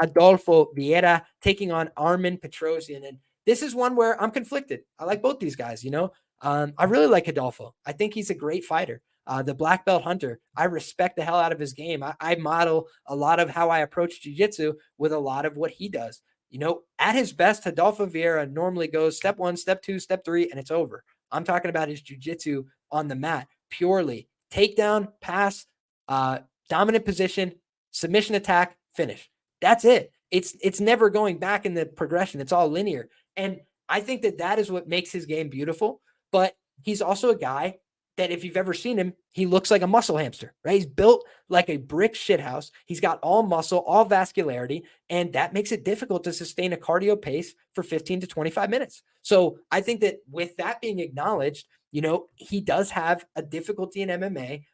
Rodolfo Vieira taking on Armen Petrosyan. And this is one where I'm conflicted. I like both these guys, you know. I really like Rodolfo. I think he's a great fighter. The Blackbelt Hunter, I respect the hell out of his game. I model a lot of how I approach jiu-jitsu with a lot of what he does. You know, at his best, Rodolfo Vieira normally goes step 1, step 2, step 3, and it's over. I'm talking about his jiu-jitsu on the mat, purely takedown, pass, dominant position, submission attack, finish. That's it. It's never going back in the progression. It's all linear. And I think that is what makes his game beautiful. But he's also a guy that if you've ever seen him, he looks like a muscle hamster, right? He's built like a brick shithouse. He's got all muscle, all vascularity, and that makes it difficult to sustain a cardio pace for 15 to 25 minutes. So I think that with that being acknowledged, you know, he does have a difficulty in MMA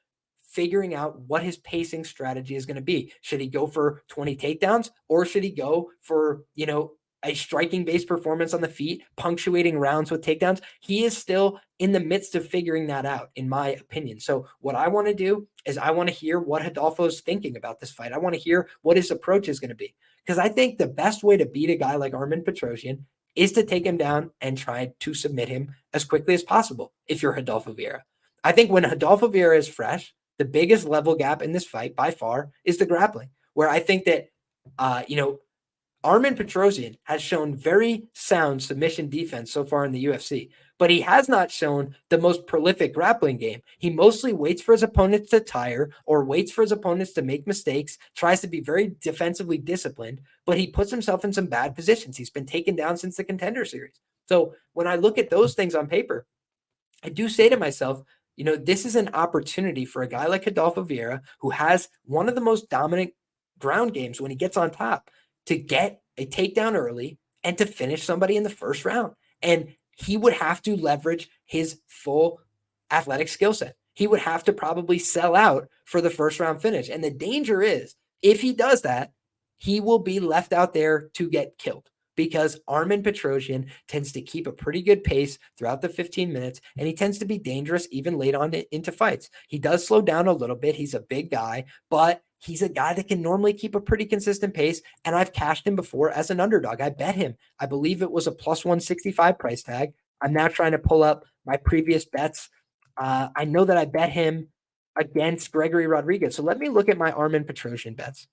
figuring out what his pacing strategy is going to be. Should he go for 20 takedowns or should he go for, you know, a striking based performance on the feet, punctuating rounds with takedowns? He is still in the midst of figuring that out, in my opinion. So what I want to do is I want to hear what Rodolfo's thinking about this fight. I want to hear what his approach is going to be. Because I think the best way to beat a guy like Armen Petrosyan is to take him down and try to submit him as quickly as possible if you're Rodolfo Vieira. I think when Rodolfo Vieira is fresh, the biggest level gap in this fight by far is the grappling, where I think that, you know, Armen Petrosyan has shown very sound submission defense so far in the UFC, but he has not shown the most prolific grappling game. He mostly waits for his opponents to tire or waits for his opponents to make mistakes, tries to be very defensively disciplined, but he puts himself in some bad positions. He's been taken down since the Contender Series. So when I look at those things on paper, I do say to myself, you know, this is an opportunity for a guy like Rodolfo Vieira, who has one of the most dominant ground games when he gets on top, to get a takedown early and to finish somebody in the first round. And he would have to leverage his full athletic skill set. He would have to probably sell out for the first round finish. And the danger is, if he does that, he will be left out there to get killed, because Armen Petrosyan tends to keep a pretty good pace throughout the 15 minutes, and he tends to be dangerous even late on into fights. He does slow down a little bit. He's a big guy, but he's a guy that can normally keep a pretty consistent pace, and I've cashed him before as an underdog. I bet him. I believe it was a plus 165 price tag. I'm now trying to pull up my previous bets. I know that I bet him against Gregory Rodriguez. So let me look at my Armen Petrosyan bets.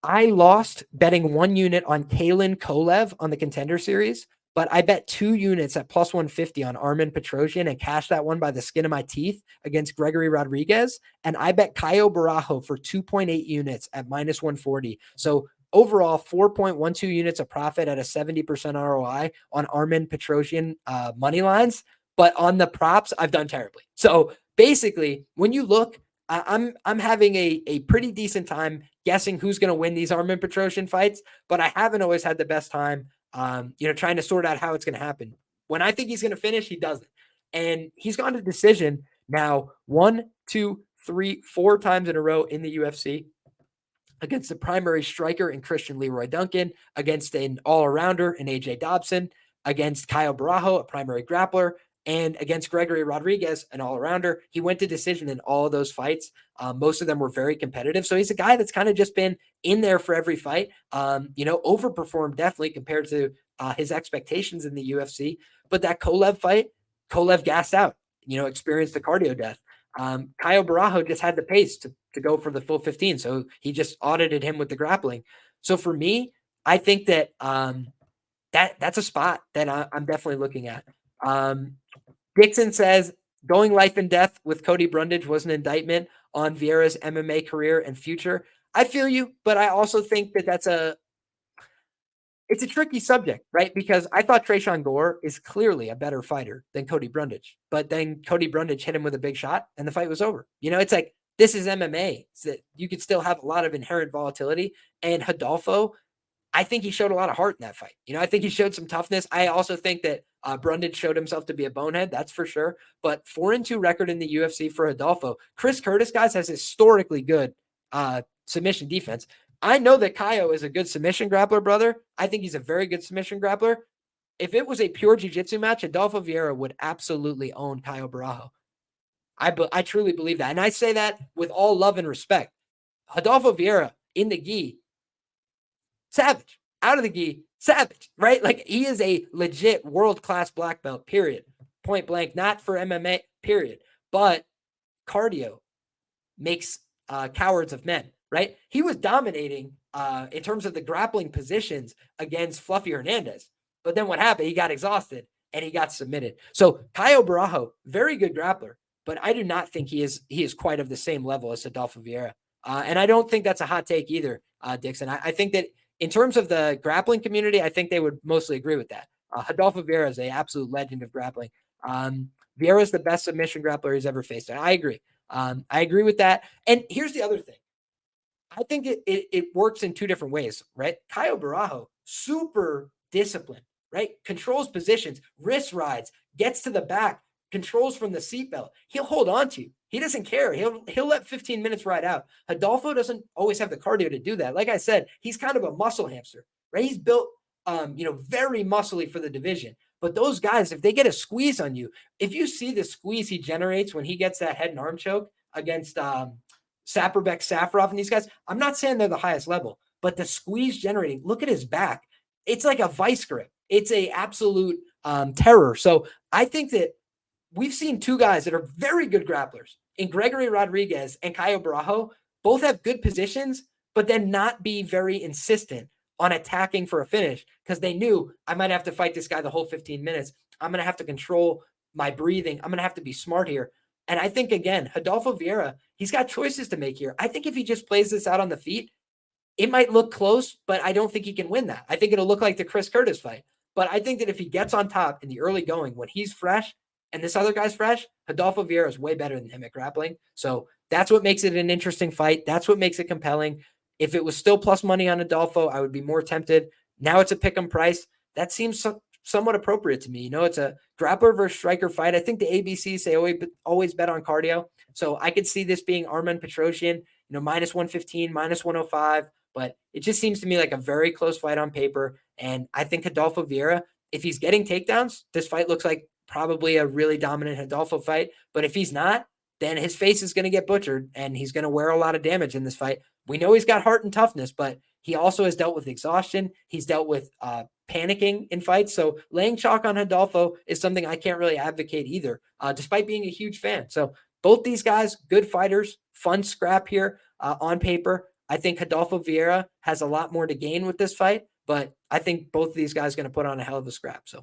I lost betting 1 unit on Kalen Kolev on the Contender Series, but I bet 2 units at plus 150 on Armen Petrosyan and cashed that one by the skin of my teeth against Gregory Rodriguez. And I bet Caio Barajo for 2.8 units at minus 140. So overall, 4.12 units of profit at a 70% ROI on Armen Petrosyan money lines. But on the props, I've done terribly. So basically, when you look, I'm having a pretty decent time guessing who's going to win these Armen Petrosyan fights, but I haven't always had the best time, you know, trying to sort out how it's going to happen. When I think he's going to finish, he doesn't. And he's gone to decision now 1, 2, 3, 4 times in a row in the UFC against the primary striker in Christian Leroy Duncan, against an all-arounder in AJ Dobson, against Caio Barajo, a primary grappler, and against Gregory Rodriguez, an all-arounder. He went to decision in all of those fights. Most of them were very competitive. So he's a guy that's kind of just been in there for every fight. You know, overperformed definitely compared to his expectations in the UFC. But that Kolev fight, Kolev gassed out, you know, experienced a cardio death. Caio Barajo just had the pace to go for the full 15. So he just audited him with the grappling. So for me, I think that that's a spot that I'm definitely looking at. Dixon says going life and death with Cody Brundage was an indictment on Vieira's MMA career and future. I feel you, but I also think that it's a tricky subject, right? Because I thought Tresean Gore is clearly a better fighter than Cody Brundage, but then Cody Brundage hit him with a big shot and the fight was over. You know, it's like, this is MMA. So you could still have a lot of inherent volatility. And Rodolfo, I think he showed a lot of heart in that fight. You know, I think he showed some toughness. I also think that Brundage showed himself to be a bonehead. That's for sure. But 4-2 record in the UFC for Rodolfo. Chris Curtis, guys, has historically good submission defense. I know that Caio is a good submission grappler, brother. I think he's a very good submission grappler. If it was a pure jiu-jitsu match, Rodolfo Vieira would absolutely own Caio Barajo. I truly believe that. And I say that with all love and respect. Rodolfo Vieira in the gi savage. Out of the gi, savage, right? Like he is a legit world-class black belt, period. Point blank, not for MMA, period. But cardio makes cowards of men, right? He was dominating in terms of the grappling positions against Fluffy Hernandez. But then what happened? He got exhausted and he got submitted. So Caio Barajo, very good grappler, but I do not think he is quite of the same level as Rodolfo Vieira. And I don't think that's a hot take either, Dixon. I think that in terms of the grappling community, I think they would mostly agree with that. Rodolfo Vieira is an absolute legend of grappling. Vieira is the best submission grappler he's ever faced. And I agree. I agree with that. And here's the other thing. I think it works in two different ways, right? Caio Barajo, super disciplined, right? Controls positions, wrist rides, gets to the back, controls from the seatbelt. He'll hold on to you. He doesn't care. He'll let 15 minutes ride out. Rodolfo doesn't always have the cardio to do that. Like I said, he's kind of a muscle hamster, right? He's built very muscly for the division. But those guys, if they get a squeeze on you, if you see the squeeze he generates when he gets that head and arm choke against Saperbek, Safarov, and these guys, I'm not saying they're the highest level, but the squeeze generating, look at his back. It's like a vice grip. It's a absolute terror. So I think that we've seen two guys that are very good grapplers in Gregory Rodriguez and Caio Barajo, both have good positions, but then not be very insistent on attacking for a finish because they knew I might have to fight this guy the whole 15 minutes. I'm going to have to control my breathing. I'm going to have to be smart here. And I think, again, Rodolfo Vieira, he's got choices to make here. I think if he just plays this out on the feet, it might look close, but I don't think he can win that. I think it'll look like the Chris Curtis fight. But I think that if he gets on top in the early going, when he's fresh and this other guy's fresh, Rodolfo Vieira is way better than him at grappling. So that's what makes it an interesting fight. That's what makes it compelling. If it was still plus money on Rodolfo, I would be more tempted. Now it's a pick'em price. That seems somewhat appropriate to me. It's a grappler versus striker fight. I think the ABCs say always bet on cardio. So I could see this being Armen Petrosyan, minus 115, minus 105. But it just seems to me like a very close fight on paper. And I think Rodolfo Vieira, if he's getting takedowns, this fight looks like probably a really dominant Rodolfo fight. But if he's not, then his face is going to get butchered and he's going to wear a lot of damage in this fight. We know he's got heart and toughness, but he also has dealt with exhaustion. He's dealt with panicking in fights. So laying chalk on Rodolfo is something I can't really advocate either, despite being a huge fan. So both these guys, good fighters, fun scrap here on paper. I think Rodolfo Vieira has a lot more to gain with this fight, but I think both of these guys are going to put on a hell of a scrap. So